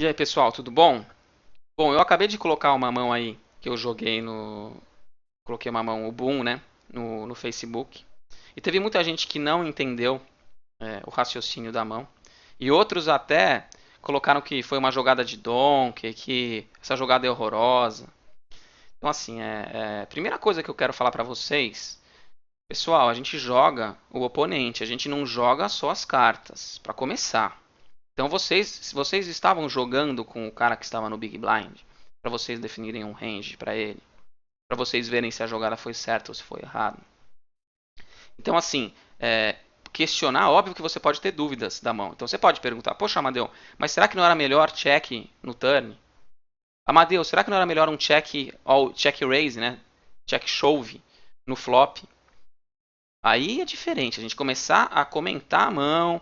E aí, pessoal, tudo bom? Bom, eu acabei de colocar uma mão aí que eu joguei no. Coloquei uma mão, o Boom, né? No Facebook. E teve muita gente que não entendeu o raciocínio da mão. E outros até colocaram que foi uma jogada de Donkey, que essa jogada é horrorosa. Então, assim, primeira coisa que eu quero falar pra vocês, pessoal, a gente joga o oponente, a gente não joga só as cartas, pra começar. Então se vocês estavam jogando com o cara que estava no Big Blind, para vocês definirem um range para ele, para vocês verem se a jogada foi certa ou se foi errada. Então assim, questionar, óbvio que você pode ter dúvidas da mão. Então você pode perguntar, poxa Amadeu, mas será que não era melhor check no turn? Amadeu, será que não era melhor um check raise, né? Check shove no flop? Aí é diferente, a gente começar a comentar a mão,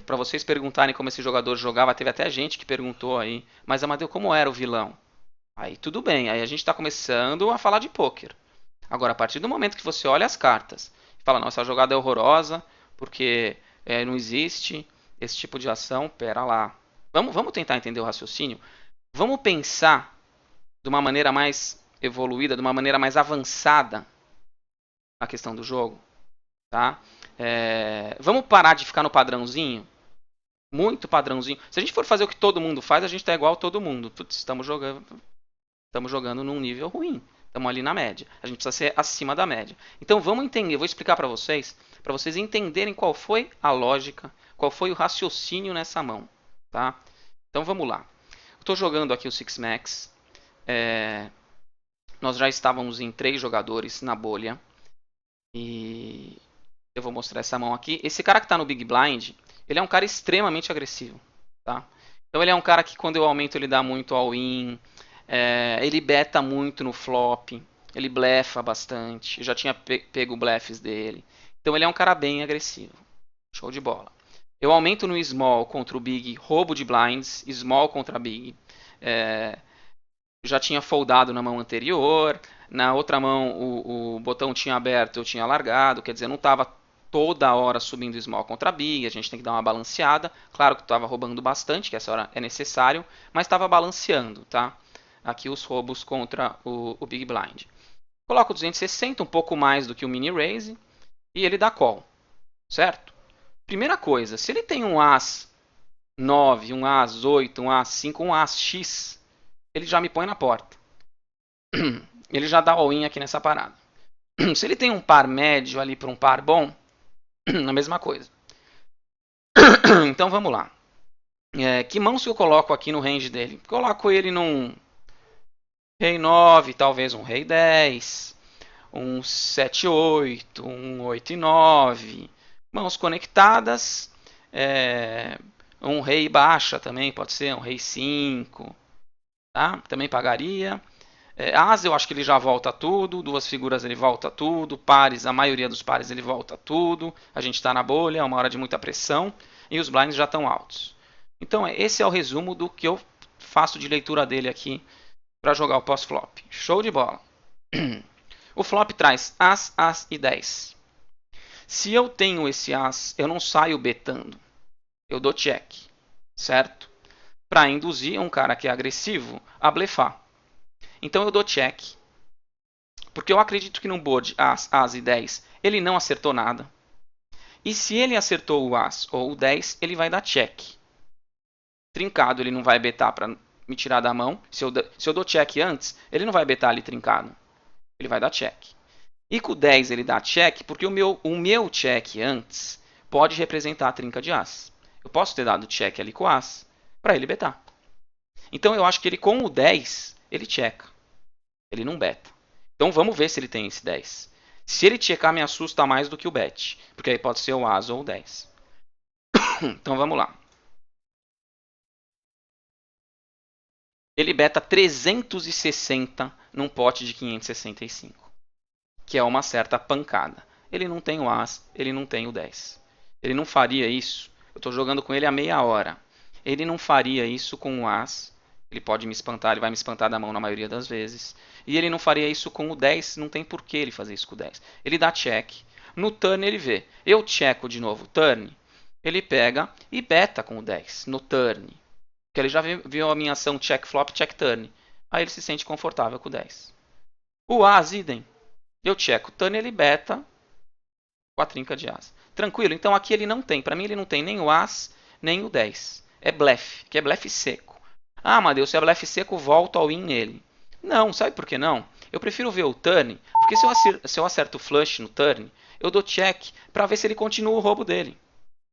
para vocês perguntarem como esse jogador jogava, teve até gente que perguntou aí, mas Amadeu, como era o vilão? Aí tudo bem, aí a gente está começando a falar de pôquer. Agora, a partir do momento que você olha as cartas e fala, não, essa jogada é horrorosa, porque não existe esse tipo de ação, pera lá. Vamos tentar entender o raciocínio? Vamos pensar de uma maneira mais evoluída, de uma maneira mais avançada na questão do jogo, tá? Vamos parar de ficar no padrãozinho? Muito padrãozinho. Se a gente for fazer o que todo mundo faz, a gente tá igual a todo mundo. Putz, estamos jogando num nível ruim. Estamos ali na média. A gente precisa ser acima da média. Então vamos entender, eu vou explicar para vocês entenderem qual foi a lógica, qual foi o raciocínio nessa mão, tá? Então vamos lá. Estou jogando aqui o Six Max. Nós já estávamos em 3 jogadores na bolha. E eu vou mostrar essa mão aqui. Esse cara que está no Big Blind, ele é um cara extremamente agressivo, tá? Então ele é um cara que quando eu aumento ele dá muito all-in, ele beta muito no flop, ele blefa bastante. Eu já tinha pego blefs dele. Então ele é um cara bem agressivo. Show de bola. Eu aumento no small contra o big, roubo de blinds, small contra big. É, já tinha foldado na mão anterior, na outra mão o botão tinha aberto, eu tinha largado, quer dizer, não estava toda hora subindo small contra big, a gente tem que dar uma balanceada. Claro que estava roubando bastante, que essa hora é necessário, mas estava balanceando, tá? Aqui os roubos contra o Big Blind. Coloco 260, um pouco mais do que o mini raise, e ele dá call, certo? Primeira coisa, se ele tem um As 9, um As 8, um As 5, um As X, ele já me põe na porta. Ele já dá all-in aqui nessa parada. Se ele tem um par médio ali para um par bom, a mesma coisa. Então vamos lá. Que mãos que eu coloco aqui no range dele? Coloco ele num Rei 9, talvez um Rei 10, um 7 8, um 8 e 9. Mãos conectadas. Um Rei baixa também, pode ser um Rei 5. Tá? Também pagaria. As eu acho que ele já volta tudo, duas figuras ele volta tudo, pares, a maioria dos pares ele volta tudo, a gente está na bolha, é uma hora de muita pressão e os blinds já estão altos. Então esse é o resumo do que eu faço de leitura dele aqui para jogar o pós-flop. Show de bola. O flop traz As, As e 10. Se eu tenho esse As, eu não saio betando, eu dou check, certo? Para induzir um cara que é agressivo a blefar. Então eu dou check. Porque eu acredito que no board As e 10 ele não acertou nada. E se ele acertou o As ou o 10, ele vai dar check. Trincado ele não vai betar para me tirar da mão. Se eu dou check antes, ele não vai betar ali trincado. Ele vai dar check. E com o 10 ele dá check porque o meu check antes pode representar a trinca de As. Eu posso ter dado check ali com o As para ele betar. Então eu acho que ele com o 10 ele checa. Ele não beta. Então vamos ver se ele tem esse 10. Se ele checar, me assusta mais do que o bet. Porque aí pode ser o As ou o 10. Então vamos lá. Ele beta 360 num pote de 565. Que é uma certa pancada. Ele não tem o As, ele não tem o 10. Ele não faria isso. Eu estou jogando com ele há meia hora. Ele não faria isso com o As. Ele pode me espantar, ele vai me espantar da mão na maioria das vezes. E ele não faria isso com o 10, não tem por que ele fazer isso com o 10. Ele dá check. No turn ele vê. Eu checo de novo o turn. Ele pega e beta com o 10 no turn. Porque ele já viu a minha ação check flop, check turn. Aí ele se sente confortável com o 10. O As, idem. Eu checo o turn, ele beta com a trinca de As. Tranquilo? Então aqui ele não tem. Para mim ele não tem nem o As, nem o 10. É blefe, que é blefe seco. Ah, Matheus, se é blefe seco, volto all in nele. Não, sabe por que não? Eu prefiro ver o turn, porque se eu acerto o flush no turn, eu dou check para ver se ele continua o roubo dele.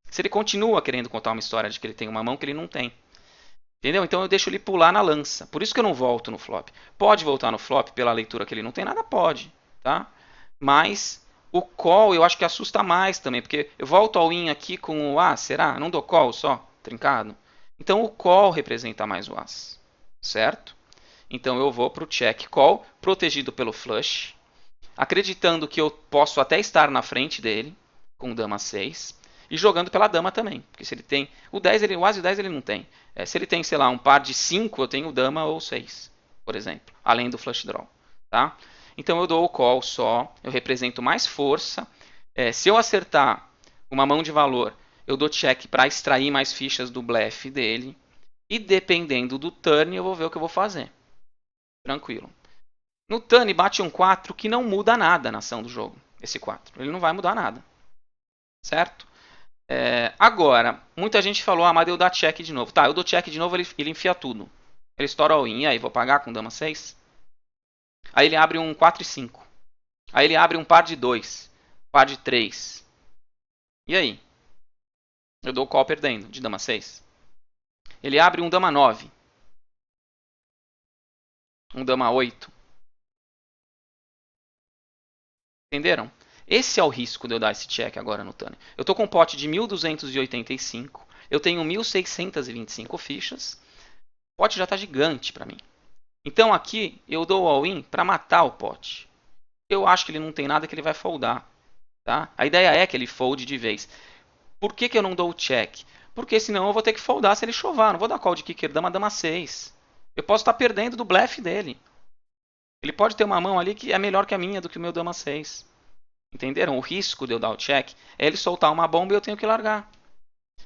Se ele continua querendo contar uma história de que ele tem uma mão que ele não tem. Entendeu? Então eu deixo ele pular na lança. Por isso que eu não volto no flop. Pode voltar no flop pela leitura que ele não tem nada? Pode. Tá? Mas o call eu acho que assusta mais também. Porque eu volto ao in aqui com o As. Será? Não dou call só? Trincado? Então o call representa mais o As. Certo? Então eu vou para o check call, protegido pelo flush. Acreditando que eu posso até estar na frente dele. Com dama 6. E jogando pela dama também. Porque se ele tem o 10, o As e o 10 ele não tem. Se ele tem, sei lá, um par de 5, eu tenho dama ou 6, por exemplo. Além do flush draw. Tá? Então eu dou o call só. Eu represento mais força. Se eu acertar uma mão de valor, eu dou check para extrair mais fichas do blefe dele. E dependendo do turn, eu vou ver o que eu vou fazer. Tranquilo. No turn bate um 4 que não muda nada na ação do jogo. Esse 4. Ele não vai mudar nada. Certo? Agora, muita gente falou, mas eu dou check de novo. Tá, eu dou check de novo, ele enfia tudo. Ele estoura all in. E aí, vou pagar com dama 6? Aí ele abre um 4 e 5. Aí ele abre um par de 2. Par de 3. E aí? Eu dou o call perdendo, de dama 6. Ele abre um dama 9. Um dama 8. Entenderam? Esse é o risco de eu dar esse check agora no turn. Eu estou com um pote de 1285. Eu tenho 1625 fichas. O pote já está gigante para mim. Então aqui eu dou o all-in para matar o pote. Eu acho que ele não tem nada que ele vai foldar. Tá? A ideia é que ele folde de vez. Por que eu não dou o check? Porque senão eu vou ter que foldar se ele chovar. Não vou dar call de kicker dama 6. Eu posso estar perdendo do blefe dele. Ele pode ter uma mão ali que é melhor que a minha do que o meu dama 6. Entenderam? O risco de eu dar o check é ele soltar uma bomba e eu tenho que largar.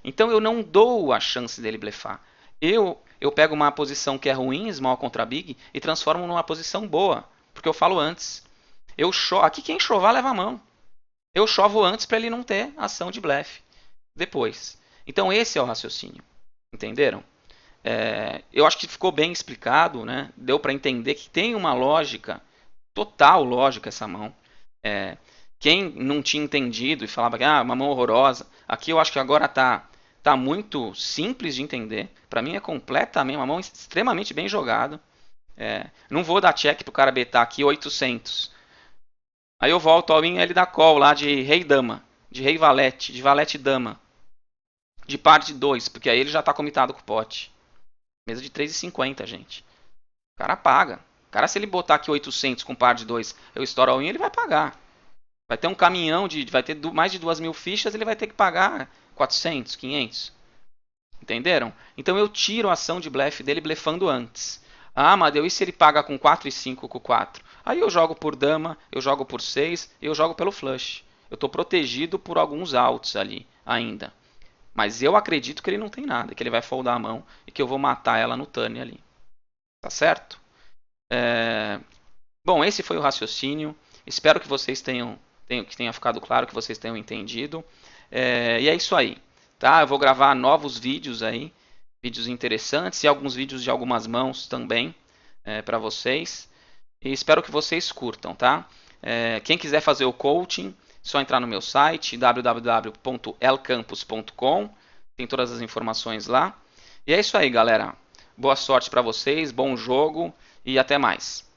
Então eu não dou a chance dele blefar. Eu pego uma posição que é ruim, small contra big, e transformo numa posição boa. Porque eu falo antes. Aqui quem chovar leva a mão. Eu chovo antes para ele não ter ação de blefe depois. Então esse é o raciocínio. Entenderam? Eu acho que ficou bem explicado, né? Deu para entender que tem uma lógica, total lógica essa mão. Quem não tinha entendido e falava que uma mão horrorosa, aqui eu acho que agora tá muito simples de entender. Para mim é completamente uma mão extremamente bem jogada. Não vou dar check pro cara betar aqui 800. Aí eu volto ao in, ele dá call lá de rei dama, de rei valete, de valete dama, de par de 2, porque aí ele já tá comitado com o pote. Mesa de 3,50, gente. O cara paga. O cara, se ele botar aqui 800 com par de 2, eu estouro all in, ele vai pagar. Vai ter um caminhão, vai ter mais de 2.000 fichas, ele vai ter que pagar 400, 500. Entenderam? Então eu tiro a ação de blefe dele blefando antes. Ah, Madeu, e se ele paga com 4 e 5 com 4? Aí eu jogo por dama, eu jogo por 6 e eu jogo pelo flush. Eu estou protegido por alguns outs ali ainda. Mas eu acredito que ele não tem nada, que ele vai foldar a mão e que eu vou matar ela no turn ali. Tá certo? Bom, esse foi o raciocínio. Espero que vocês que tenha ficado claro, que vocês tenham entendido. E é isso aí. Tá? Eu vou gravar novos vídeos aí. Vídeos interessantes e alguns vídeos de algumas mãos também para vocês. E espero que vocês curtam, tá? Quem quiser fazer o coaching, só entrar no meu site www.elcampus.com. Tem todas as informações lá. E é isso aí, galera. Boa sorte para vocês, bom jogo e até mais.